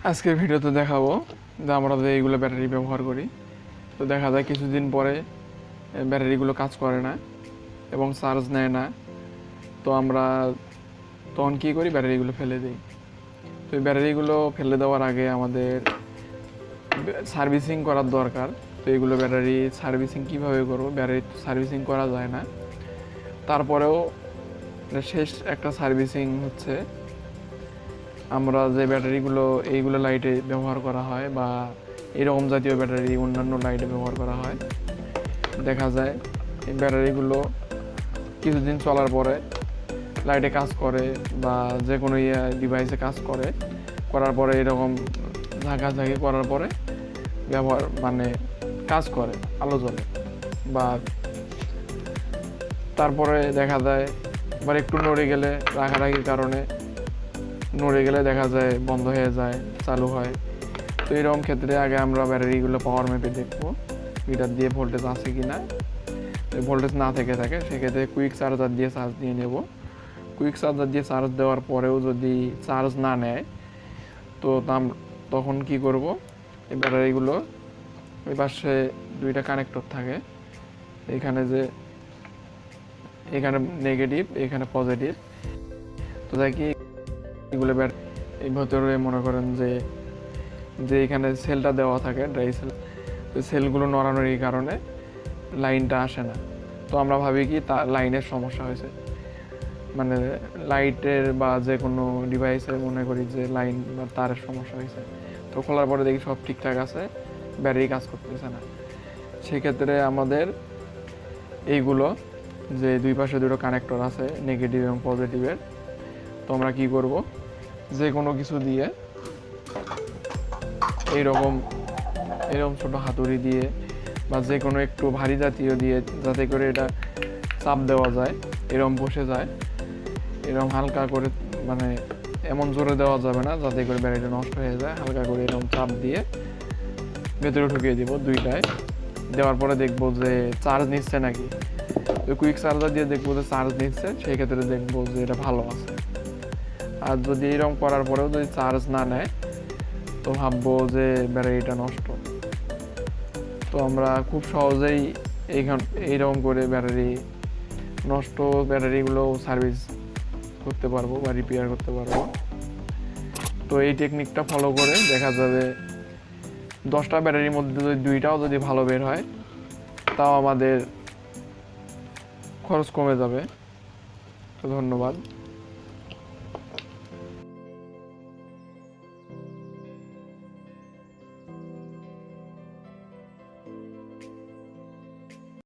আজকের ভিডিওতে দেখাবো যে আমরা যে এইগুলো ব্যাটারি ব্যবহার করি, তো দেখা যায় কিছুদিন পরে ব্যাটারিগুলো কাজ করে না এবং চার্জ নেয় না। তো আমরা তখন কী করি, ব্যাটারিগুলো ফেলে দিই। তো এই ব্যাটারিগুলো ফেলে দেওয়ার আগে আমাদের সার্ভিসিং করার দরকার। তো এইগুলো ব্যাটারি সার্ভিসিং কীভাবে করবো, ব্যাটারি সার্ভিসিং করা যায় না। তারপরেও শেষ একটা সার্ভিসিং হচ্ছে আমরা যে ব্যাটারিগুলো এইগুলো লাইটে ব্যবহার করা হয় বা এরকম জাতীয় ব্যাটারি অন্যান্য লাইটে ব্যবহার করা হয়, দেখা যায় এই ব্যাটারিগুলো কিছুদিন চলার পরে লাইটে কাজ করে বা যে কোনো ডিভাইসে কাজ করার পরে এরকম ঝাঁকাঝাঁকি করার পরে কাজ করে, আলো জ্বলে। বা তারপরে দেখা যায় আবার একটু নড়ে গেলে, রাখারাখির কারণে নড়ে গেলে দেখা যায় বন্ধ হয়ে যায়, চালু হয়। তো এরকম ক্ষেত্রে আগে আমরা ব্যাটারিগুলো পাওয়ার মেপে দেখবো মিটার দিয়ে ভোল্টেজ আছে কি না। ভোল্টেজ না থেকে থাকে সেক্ষেত্রে কুইক চার্জার দিয়ে চার্জ দিয়ে নেব। কুইক চার্জার দিয়ে চার্জ দেওয়ার পরেও যদি চার্জ না নেয়, তো তখন কি করব, এই ব্যাটারিগুলো ওই পাশে দুইটা কানেক্টর থাকে, এখানে নেগেটিভ, এখানে পজিটিভ। তো দেখি এগুলো এই ভেতরে মনে করেন যে এখানে সেলটা দেওয়া থাকে, ড্রাই সেল, ওই সেলগুলো নড়ানোর কারণে লাইনটা আসে না। তো আমরা ভাবি কি লাইনের সমস্যা হয়েছে, মানে লাইটের বা যে কোনো ডিভাইসের মনে করি যে লাইন বা তারের সমস্যা হয়েছে। তো খোলার পরে দেখি সব ঠিকঠাক আছে, ব্যাটারি কাজ করতেছে না। সেক্ষেত্রে আমাদের এইগুলো যে দুই পাশে দুটো কানেক্টর আছে নেগেটিভ এবং পজিটিভের, তো আমরা কি করব, যে কোনো কিছু দিয়ে এইরকম ছোটো হাতুড়ি দিয়ে বা যে কোনো একটু ভারী জাতীয় দিয়ে, যাতে করে এটা চাপ দেওয়া যায়, এরকম বসে যায়, এরকম হালকা করে, মানে এমন জোরে দেওয়া যাবে না যাতে করে ব্যাটারিটা নষ্ট হয়ে যায়। হালকা করে এরকম চাপ দিয়ে ভেতরে ঢুকিয়ে দিব দুইটায়। দেওয়ার পরে দেখবো যে চার্জ নিচ্ছে নাকি। তো কুইক চার্জার দিয়ে দেখবো যে চার্জ নিচ্ছে, সেই ক্ষেত্রে দেখবো যে এটা ভালো আছে। আর যদি এরকম করার পরেও যদি চার্জ না নেয়, তো ভাববো যে ব্যাটারিটা নষ্ট। তো আমরা খুব সহজেই এইরকম করে নষ্ট ব্যাটারিগুলো সার্ভিস করতে পারবো বা রিপেয়ার করতে পারবো। তো এই টেকনিকটা ফলো করে দেখা যাবে 10টা ব্যাটারির মধ্যে যদি 2টাও যদি ভালো বের হয়, তাও আমাদের খরচ কমে যাবে। তো ধন্যবাদ।